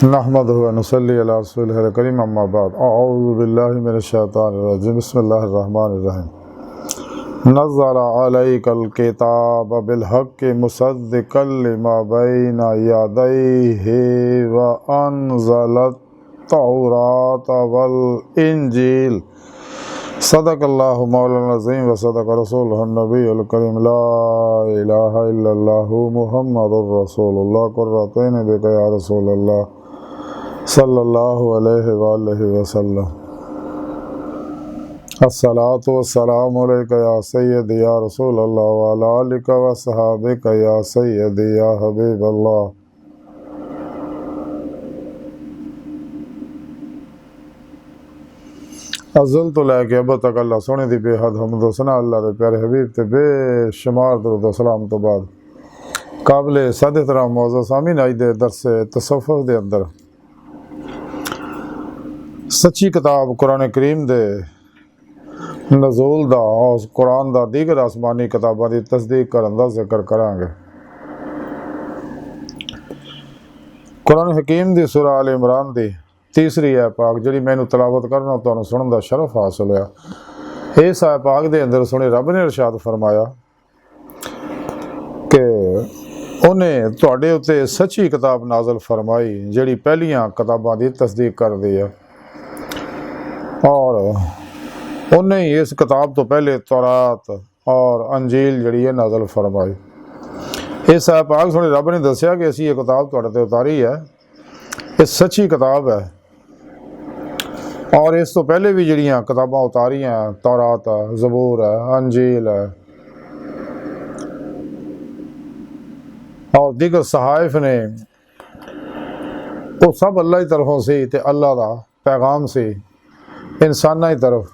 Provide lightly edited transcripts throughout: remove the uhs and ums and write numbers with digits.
नहमदुहु व नुसल्ली अला रसूलिहिल करीम अम्मा बाद अऊज़ु बिल्लाहि मिनश शैतानिर रजीम बिस्मिल्लाहिर रहमानिर रहीम नज़्ज़ल अलैकल किताब बिल हक़्क़ि मुसद्दिक़ल लिमा बैना यदैहि व अनज़लत तौरात वल इंजील सदक़ल्लाहु मौलाना अज़ीम व सदक़ रसूलुहुन नबियुल करीम ला इलाहा इल्लल्लाहु मुहम्मदुर रसूलुल्लाह कुर्रतैन बिका या रसूलल्लाह सल्लल्लाहु अलैहि वालैहि वसल्लम। अस्सलातु वस्सलामु अलैका या सय्यदी या रसूलल्लाह व अला आलिका व सहाबिका या सय्यदी या हबीबल्लाह। अज़ल तो लैके अब तक अल्लाह सोने दी बेहद हम्द सना अल्लाह दे प्यारे हबीब ते बेशुमार दरूद सलाम तो बाद काबिल सद एहतराम मौजूद सामीन अज दे दरस तसव्वुफ़ दे अंदर सच्ची किताब कुरान करीम दे नज़ूल दा और कुरान दा दीगर आसमानी किताबां दी तस्दीक करन दा जिक्र करांगे। कुरान हकीम दी सूरह आल इमरान दी तीसरी है पाक जी मैनू तलावत करना तो सुनने का शरफ हासिल होया। इस है पाक दे अंदर सुने रब ने इरशाद फरमाया कि उन्हें तुहाडे उत्ते सच्ची किताब नाजल फरमाई जिहड़ी पहलियां किताबां दी तस्दीक कर दी है और उन्हें ही इस किताब तो पहले तौरात और अंजील जिहड़ी है नाजल फरमाई। इस है पाक सुने रब ने दसिया कि असीं ये किताब तुहाडे ते उतारी है, ये सच्ची किताब है और इस तो पहले भी जड़ियाँ किताबां उतारियाँ तौरात है, ज़बूर है, अंजील है और दीगर सहाइफ ने वो सब अल्लाह की तरफों से ते अल्लाह का पैगाम से इंसाना की तरफ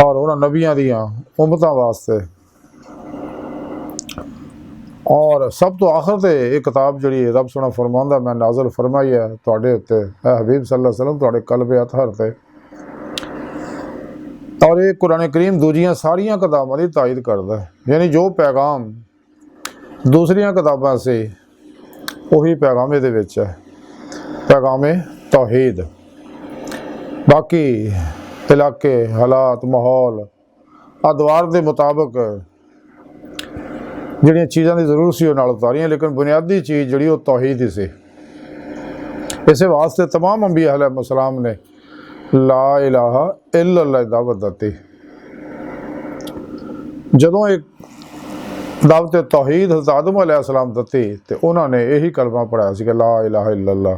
और उन्होंने नबियां दियाँ उम्मतां वास्ते और सब तो आखिर ते एक किताब जी रब सोना फरमांदा मैं नाजल फरमाई है तुहाडे उत्ते हबीब सल्लल्लाहु अलैहि वसल्लम तुहाडे कल्ब अतहर ते और ये कुरान करीम दूजियां सारियां किताबां की तायद करता है, यानी जो पैगाम दूसरियां किताबां से वही पैगाम ये है, पैगाम तौहीद। बाकी इलाके हालात माहौल अदवार के मुताबिक जिहड़ियां चीज़ों की जरूरत सी नाल उतारियां, लेकिन बुनियादी चीज़ जिहड़ी वो तौहीद ही सी। इस वास्ते तमाम अंबिया अलैहिस्सलाम ने ला इलाहा इल्लल्लाह दी दावत दी। जदों एक दावत तौहीद हज़रत आदम अलैहिस्सलाम दी तो उन्होंने यही कलमा पढ़ाया सी कि ला इलाहा इल्लल्लाह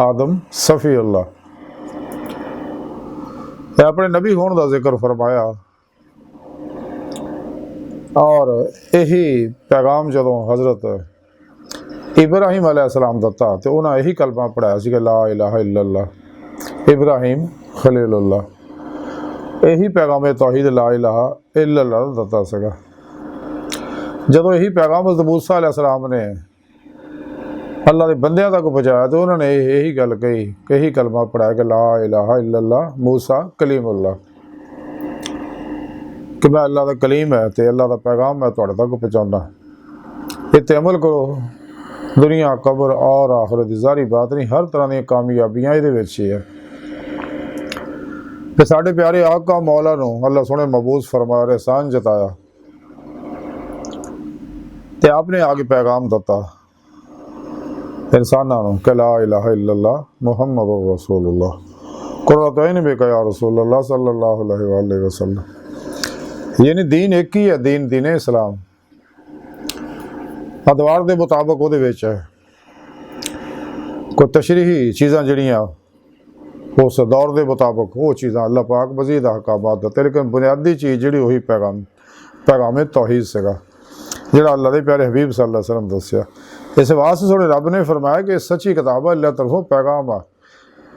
आदम सफ़ी अल्लाह। अपने नबी होने का जिक्र फरमाया और यही पैगाम जदों हज़रत इब्राहिम अलैहिस्सलाम दता तो उन्हें यही कलमा पढ़ाया सी कि ला इलाहा इल्लल्लाह इब्राहिम खलीलुल्लाह। यही पैगाम तौहीद ला इलाहा इल्लल्लाह दता सगा। जदों यही पैगाम हज़रत मूसा अलैहिस्सलाम ने अल्लाह के बंदियां तक पहुँचाया तो उन्होंने यही गल कही, यही कलमा पढ़ाया कि ला इलाहा इल्लल्लाह मूसा कलीमुल्लाह, कि मैं अल्लाह का कलीम है तो अल्लाह का पैगाम मैं तुहाडे तक पहुँचाना। इत्ते अमल करो, दुनिया कब्र और आखिरत की जारी बात नहीं, हर तरह दी कामयाबियां इहदे विच ही है। ते साडे प्यारे आका मौला नूं अल्लाह सोहणे महबूस फरमाया और एहसान जताया ते आपने आगे पैगाम दता इंसानां नूं कि ला इलाहा इल्लल्लाह मुहम्मदुर रसूलुल्लाह कुर्रतैन बिका या रसूलल्लाह सल्लल्लाहु अलैहि वसल्लम। यानी दीन एक ही है, दीन इस्लाम अदवार के मुताबिक वो कोई तशरीही चीज़ां जड़ियाँ उस दौर के मुताबिक वो चीज़ां अल्लाह पाक मजीद अहकामात देते, लेकिन बुनियादी चीज़ जी वही पैगाम तौहीद सेगा जिहड़ा अल्लाह के प्यारे हबीब सल्लल्लाहु अलैहि वसल्लम दस्या। इस वास्ते सोने रब ने फरमाया कि सच्ची किताब है, अल्लाह तरफों पैगाम आ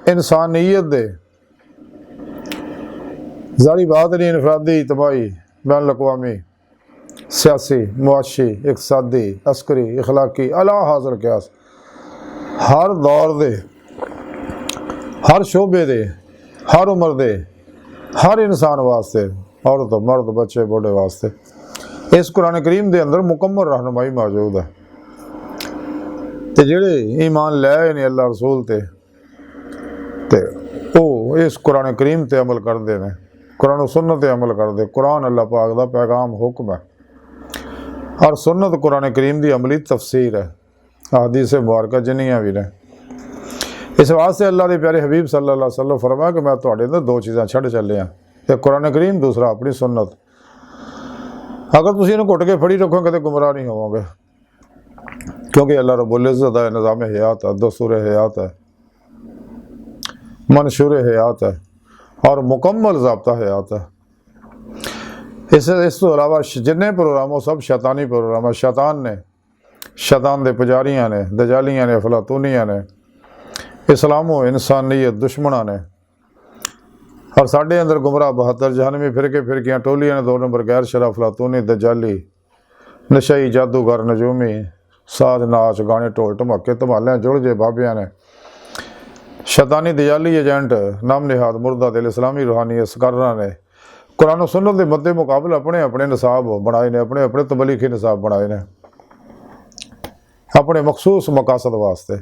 इंसानियत दे जारी बात नहीं, इनफरादी इतबाई बैन अवी सियासी मुआशी इकसादी अस्करी इखलाकी अला हाज़िर क्यास हर दौर दे हर शोबे दे हर उम्र दे हर इंसान वास्ते औरत मर्द बच्चे बूढ़े वास्ते इस कुरान करीम के अंदर मुकम्मल रहनुमाई मौजूद है। तो ते जेड़े ईमान लाए ने अल्लाह रसूल ते वो इस कुरान करीम ते अमल करते हैं, कुरान सुन्नत ते अमल करते। कुरान अल्लाह पाक दा पैगाम हुक्म है और सुन्नत कुरान करीम की अमली तफसीर है, हदीस मुबारक जिन्नियां भी ने। इस वास्ते अल्लाह के प्यारे हबीब सल्लल्लाहु अलैहि वसल्लम फरमाया कि मैं तुहाडे अंदर दो चीज़ां छड्ड चलिया, एक कुरान करीम, दूसरा अपनी सुन्नत। अगर तुसीं इन्हूं घुट के फड़ी रखोगे तो गुमराह नहीं होवोगे, क्योंकि अल्लाह रब्बुल इज़्ज़त दा निज़ाम हयात है, दस्तूर हयात है, मंशूर हयात है और मुकम्मल ज़ाब्ता हयात है। इस तो अलावा जिन्ने प्रोग्राम वो सब शैतानी प्रोग्राम है। शैतान दे पुजारियां ने, दजालियां ने, अफलातूनियां ने, इस्लामो इंसानियत दुश्मना ने और साढ़े अंदर गुमराह 72 जहनवी फिरकियाँ टोलियां ने, 2 नंबर गैर शरा अफलातूनी दजाली नशई जादूगर नजूमी साज नाच गाने ढोल धमाके धमालियाँ जुड़ जे बाबियां ने, शैतानी दजाली एजेंट नाम निहाद मुर्दा दिल इस्लामी रूहानी सकर्रा ने कुरान सुन्नत के मद्दे मुकाबले अपने अपने निसाब बनाए ने, अपने अपने तबलीगी निसाब बनाए ने अपने मखसूस मकासद वास्ते।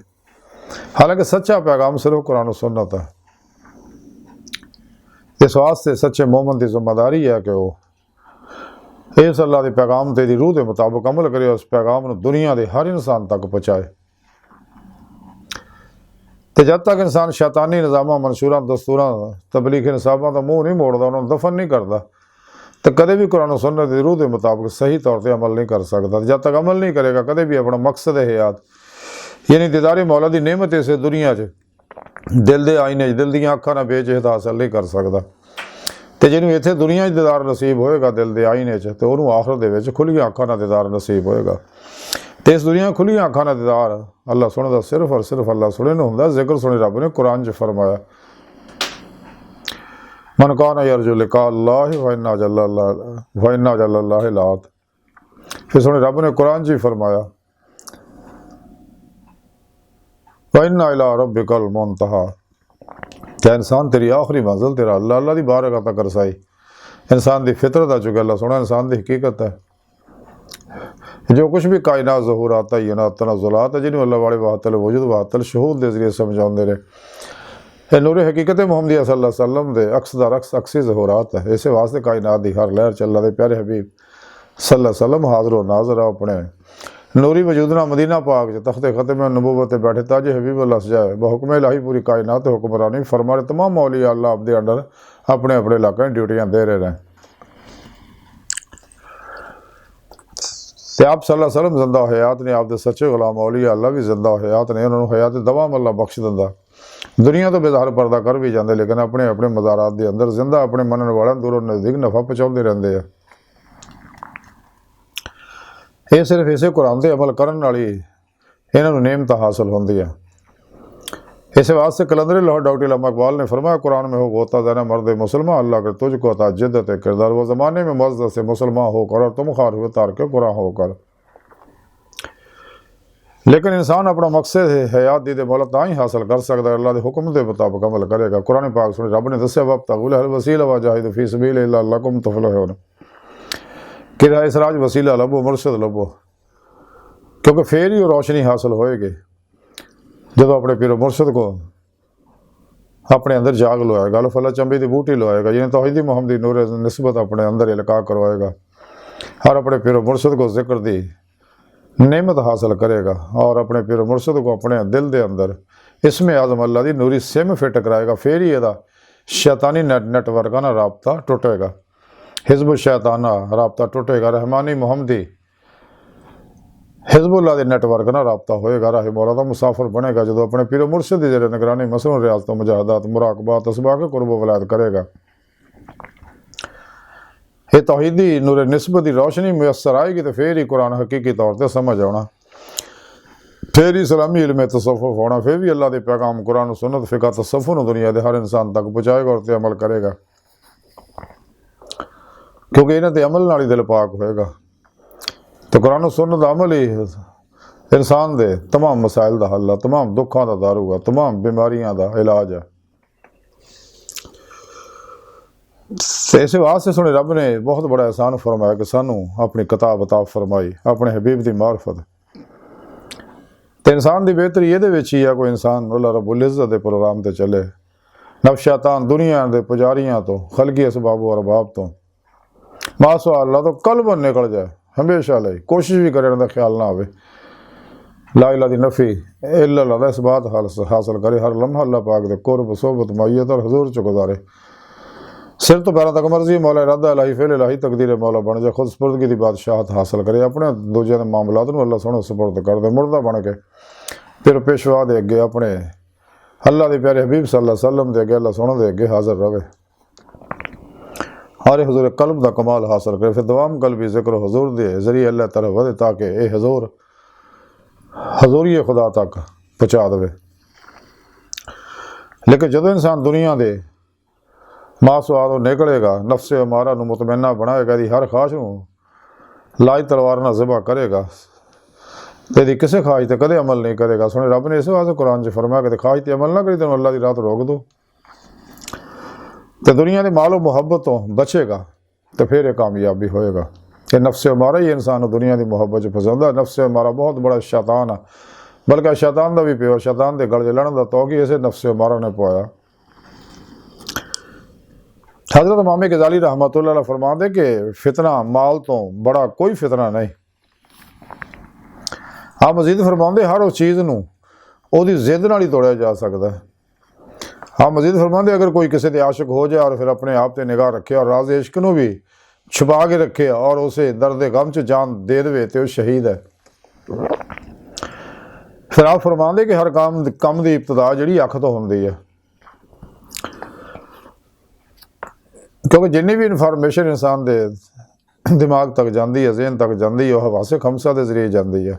हालांकि सच्चा पैगाम सिर्फ कुरान सुन्नत है। इस वास्ते सच्चे मोमन की जिम्मेदारी है कि वह इस अल्लाह के पैगाम ते दी रूह के मुताबिक अमल करे, उस पैगाम को दुनिया के हर इंसान तक पहुँचाए। तो जब तक इंसान शैतानी निज़ामां मंशूरां दस्तूरां तबलीगी निसाबां का मुँह नहीं मोड़ता, उन्होंने दफन नहीं करता, तो कदे भी कुरान सुन्नत की रूह के मुताबिक सही तौर पर अमल नहीं कर सकता। जब तक अमल नहीं करेगा कदे भी अपना मकसद हयात यानी दीदारे मौला की नेमत इस दुनिया दिल के आईने दिल दीआं अखां नाल बेचहद हासिल नहीं कर सकता। तो जिन्होंने इत्थे दुनिया दीदार नसीब होएगा दिल के आईने तो उन्होंने आखिरत दे विच खुलियां अखां नाल दीदार नसीब होएगा। तो इस दुनिया खुलियां अखां नाल दीदार अल्लाह सुने सिर्फ और सिर्फ अल्लाह सुने नूं हुंदा। जिक्र सुने रब ने कुरान च फरमाया, मन काना यरजू लिका अल्लाह व इन्ना जल्लल्लाहि लात। फिर सुने रब ने कुरान च फरमाया, व इन्ना इला रब्बिकल मुंतहा। क्या इंसान तेरी आखिरी मंजिल तेरा अल्लाह की बारगाह तक रसाई। इंसान की फितरत आ चुकी अल्लाह सोना इंसान की हकीकत है। जो कुछ भी कायनात ज़हूरात तनाज़ुलात है जिन्होंने अल्लाह वाले वातल वजूद वातल शहूद के जरिए समझाते रहे, ये नूर हकीकत मुहम्मदिया सल्लल्लाहु अलैहि वसल्लम दे अक्सदार अक्सी ज़हूरात है। इस वास्ते कायनात की हर लहर चल रहा प्यारे हबीब सल्लल्लाहु अलैहि वसल्लम हाज़र व नाज़र अपने नूरी वजूदना मदीना पाक च तख्ते ख़त्म नबूवत बैठे ताज हबीब अल्लाह सजाए बहुकम इलाही पूरी कायनात हुक्मरानी फरमा रहे। तमाम मौलिया अल्लाह आपके अंडर अपने अपने इलाके ड्यूटियाँ दे रहे हैं। तो आप सल्लल्लाहु अलैहि वसल्लम जिंदा हयात ने, आपके सच्चे गुलाम मौलिया अल्लाह भी जिंदा हयात ने, उन्होंने हयात दवाम अल्लाह बख्श दिंदा। दुनिया तो बेदार पर्दा कर भी जाते लेकिन अपने अपने मज़ारात के अंदर जिंदा अपने मनन वालों दूरों नज़दीक नफ़ा पहुँचाते रहते हैं। ये सिर्फ इसे कुरान से अमल करने वाली इन्होंने नेमत हासिल होंदी है। इस वास्ते कलंदर लाहौर डॉक्टर अल्लामा इकबाल ने फरमाया, कुरान में हो गोता देना मर्द मुसलमान अल्लाह कर तुझको अता जिद्दत किरदार, वो ज़माने में मस्जिद से मुसलमान होकर और तुम खार हुए तार के कुरान होकर। लेकिन इंसान अपना मकसद है हयात दी मौला ता ही हासिल कर सकता है अल्लाह के हुक्म के मुताबिक अमल करेगा। कुरान पाक सुने रब ने दस्या वब्तगू लहुल वसीला वजाहिदू फी सबीलिल्लाह लअल्लकुम तुफलिहून कि इस राज वसीला लभो मुर्शद लभो, क्योंकि फिर ही रोशनी हासिल होएगी जो अपने पीरो मुर्शद को अपने अंदर जाग लवाएगा, अल फला चंबी की बूटी लवाएगा, जिन्हें तौहीदी मोहम्मदी नूर निस्बत अपने अंदर इल्का करवाएगा और अपने पीरो मुर्शद को जिक्र दी नेमत हासिल करेगा और अपने पीरो मुर्शद को अपने दिल के अंदर इसमें आज़म अल्लाह की नूरी सिम फिट कराएगा। फिर ही यदा शैतानी नेटवर्क ना राबता टुटेगा, हिजब शैताना राबता टुटेगा, रहमानी मोहम्मदी हिजबुल्लाह के नेटवर्क ना राबता होएगा, राह मौला का मुसाफिर बनेगा जो अपने पीरो मुर्शद की जरिए निगरानी मसलन रियासत मुजाहदात मुराकबात असबा के कुर्ब वलायत करेगा। ये तौहीदी नूर निस्बत की रोशनी मुयसर आएगी तो फिर ही कुरान हकीकी तौर पर समझ आना, फिर ही इस्लामी इल्म तसव्वुफ होना, फिर भी अल्लाह के पैगाम कुरान सुन्नत फ़िक़ह तसव्वुफ दुनिया के हर इंसान तक पहुँचाएगा और अमल करेगा, क्योंकि इन्हें तो अमल नाल ही दिल पाक होएगा। तो कुरान सुन्नत अमल ही इंसान के तमाम मसाइल का हल है, तमाम दुखों का दारू है, तमाम बीमारियों का इलाज है। इस वास्ते सुने रब ने बहुत बड़ा एहसान फरमाया कि सानू अपनी किताब अता फरमाई, अपने हबीब की मार्फत ਤੇ ਇਨਸਾਨ ਦੀ ਬਿਹਤਰੀ ਇਹਦੇ ਵਿੱਚ ਹੀ ਆ, ਕੋਈ ਇਨਸਾਨ ਅੱਲਾਹ ਰੱਬੁਲ ਇੱਜ਼ਤ ਦੇ ਪ੍ਰੋਗਰਾਮ ਤੇ ਚੱਲੇ, ਨਫਸ ਸ਼ੈਤਾਨ ਦੁਨੀਆ ਦੇ ਪੁਜਾਰੀਆਂ ਤੋਂ, ਖਲਕੀ ਅਸਬਾਬ व ਅਰਬਾਬ ਤੋਂ ਮਾਸਾ ਅੱਲਾਹ ਤੋਂ ਕਲਬ ਨਿਕਲ ਜਾਏ ਹਮੇਸ਼ਾ ਲਈ, ਕੋਸ਼ਿਸ਼ ਵੀ ਕਰਨ ਦਾ ਖਿਆਲ ਨਾ ਆਵੇ, ਲਾ ਇਲਾਹਾ ਦੀ ਨਫੀ ਇल्लल्लाह ਦਾ ਇਸ ਬਾਤ ਹਾਸਲ ਕਰੇ, ਹਰ ਲਮਹਾ ਅੱਲਾਹ ਪਾਕ ਦੇ ਕੁਰਬ सोबत ਮਾਈਅਤ और हजूर च गुजारे, सिर तो पैरों तक मर्जी मौला इरादा इलाही फेल इलाही तकदीर मौला बन जाए, खुद सपुर्दगी की बादशाहत हासिल करे, अपने दूजे के मामलात नूं अल्लाह सोहना सपुर्द कर दे, मुर्दा बन के फिर पेशवा दे अगे अपने अल्लाह के प्यारे हबीब सल्लल्लाहु अलैहि वसल्लम दे अगे अल्लाह सोहना दे अगे हाजिर रहे, हर हजूर कल्ब का कमाल हासिल करे, फिर दवाम कल्बी जिक्र हजूर दे जरिए अल्लाह तरफ वधे ताकि यह हजूर हजूरी खुदा तक पहुँचा दे। लेकिन जो इंसान दुनिया के मासवाद निकलेगा, नफ्से अमारा नूं मुतमैना बनाएगा, दी हर ख्वाहिश नूं लाज तलवार नाल ज़िबा करेगा, तेरी किसी ख्वाहिश ते कदे अमल नहीं करेगा। सुने रब ने इस वास्ते कुरान च फरमाया कि ख्वाहिश ते अमल ना करी, तेनों अल्लाह दी रात रोक दो, तो दुनिया की मालो मुहब्बत तो बचेगा, तो फिर ये कामयाबी होएगा। कि नफ्से अमारा ही इंसान दुनिया की मुहब्बत च फसांदा, नफ्से अमारा बहुत बड़ा शैतान है, बल्कि शैतान का भी प्यो शैतान के गल च लड़न का तौक ही इसे नफ्से अमारा ने पवाया। हज़रत इमाम गज़ाली रहमतुल्लाह अलैह फरमाते कि फितना माल तो बड़ा कोई फितना नहीं। हाँ मजीद फरमाते हर उस चीज़ नूं ओहदी जिद नाल ही तोड़िया जा सकता है। हाँ मजीद फरमाते अगर कोई किसी के आशिक हो जाए और फिर अपने आप पर निगाह रखे और राज इश्क नूं भी छुपा के रखे और उसे दर्द गम च जान दे दे तो शहीद है। फिर आप फरमाते कि हर काम की इब्तदा जिहड़ी अख तो होंदी है, क्योंकि जिन्नी भी इन्फॉर्मेशन इंसान के दिमाग तक जाती है, जहन तक जाती है, वह हवासे खमसा के जरिए जाती है।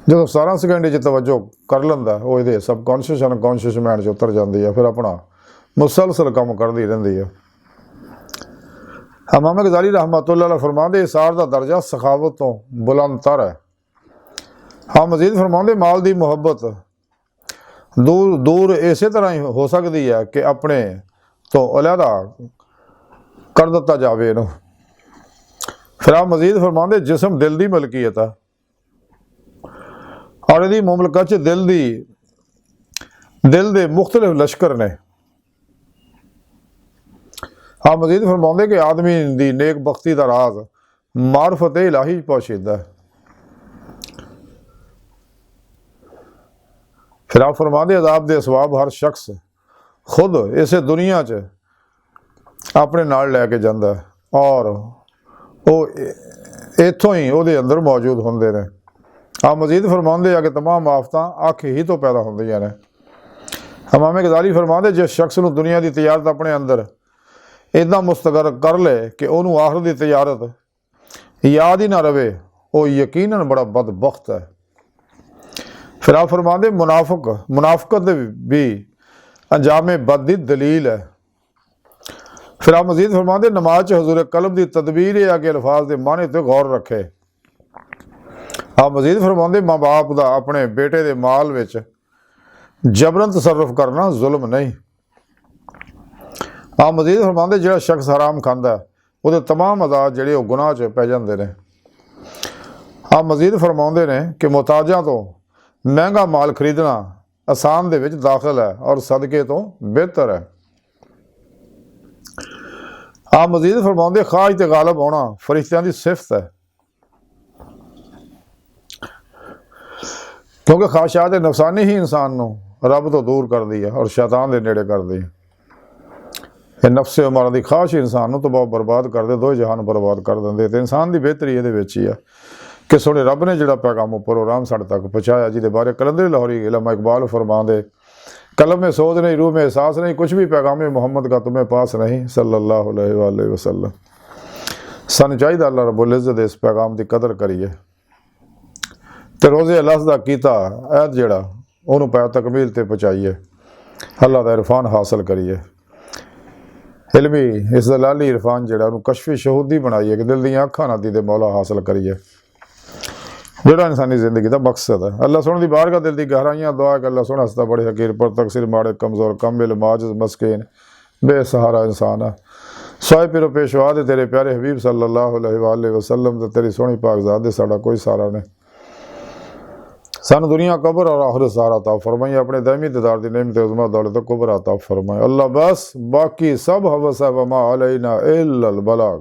जो 17 सेकंड च तवज्जो कर लेंदा वो ये सबकॉन्शियस अनकॉन्शियस माइंड च उतर जाती है, फिर अपना मुसलसल काम करती रही है। इमाम गज़ाली रहमतुल्लाह अलैह फरमाते इसार का दर्जा सखावत तो बुलंदतर है। हाँ मजीद फरमाते माल की मुहब्बत दूर दूर इस तरह ही हो सकती है कि अपने तो अलहदा कर दिता जाए इनू। फिर आप मजीद फरमाते जिसम दिल की मलकीयत है और यदि मुमलकत दिल दे मुख्तलिफ लश्कर ने। हाँ मजीद फरमाते कि आदमी की नेक बख्ती का राज मारफत इलाही पोशीदा है। फिर आप फरमाते अजाब दे असबाब हर शख्स खुद इसे दुनिया च अपने नाल लैके जाता है और वो इत्थों ही उहदे अंदर मौजूद होंदे ने। आप मजीद फरमाते हैं कि तमाम आफत अख ही तो पैदा होंदियां ने। इमाम गज़ाली फरमाते जिस शख्स नूं दुनिया की तजारत अपने अंदर इदा मुस्तगर कर ले कि उन्होंने आखिर की तजारत याद ही ना रहे, वो यकीनन बड़ा बदबख्त है। फिर आप फरमाते मुनाफकत भी अंजाम बद की दलील है। फिर आप मजीद फरमाते नमाज हजूर कल्ब की तदबीर है कि अल्फाज के माने तो गौर रखे। आप मजीद फरमाते माँ बाप का अपने बेटे के माल विच जबरन तसरफ करना जुल्म नहीं। आप मजीद फरमाते जो शख्स हराम खांदा वो तमाम अदात जोड़े गुनाह च पै जाते हैं। आप मजीद फरमाते ने कि मुहताजा तो महंगा माल खरीदना आसान दे विच दाखिल है और सदके तो बेहतर है। आप मजीद फरमाते ख्वाहिश ते गालिब होना फरिश्तियां की सिफत है, क्योंकि ख्वाहिशात नफसानी ही इंसान नूं रब तो दूर कर दी है और शैतान के नेड़े कर दी है। नफ्से अमारा की ख्वाहिश इंसान नूं तो बहुत बर्बाद कर दे, दो जहान बर्बाद कर देंगे। तो इंसान की बेहतरी ये ही है कि सोने रब ने जोड़ा पैगाम प्रोग्राम साढ़े तक पहुँचाया, जिहदे बारे कलंदर लाहौरी इल्मा इकबाल फरमांदे कलम में सोच नहीं, रूह में एहसास नहीं, कुछ भी पैगाम मोहम्मद का तुम्हें पास नहीं सल्लल्लाहु अलैहि वसल्लम। सानूं चाहिए अल्लाह रब्बुल इज़्ज़त इस पैगाम की कदर करिए तो रोज़े अलस का कीता ऐद जिहड़ा उहनूं पै तकमील ते पहुँचाइए, अल्लाह का इरफान हासिल करिए। इलमी इस दलाली इरफान जिहड़ा उहनूं कशफी शहूदी बनाइए कि दिल दी अखां नाल दीदे मौला हासिल करिए, जिहड़ा इंसानी जिंदगी का मकसद है। अल्लाह सोहणे दी बारगाह दिल दी गहराइयां दुआ कि अल्लाह सोहना हस्ता बड़े हकीर पर तकसीर माड़े कमज़ोर कमिल माजिज़ मस्कीन बेसहारा इंसान है। सोए पिरो पेशवा दे तेरे प्यारे हबीब सल्लल्लाहु अलैहि वसल्लम ते तेरी सोहनी पाक ज़ात दे साडा कोई सहारा नहीं। सन दुनिया कब्र और आखिरत सारा अता फरमाई, अपने दामी दीदार दी नेमत उज़्मा दौलत कुबरा अता फरमाई। अल्लाह बस बाकी सब हवस है, वमा अलैना इल्लल बलाग।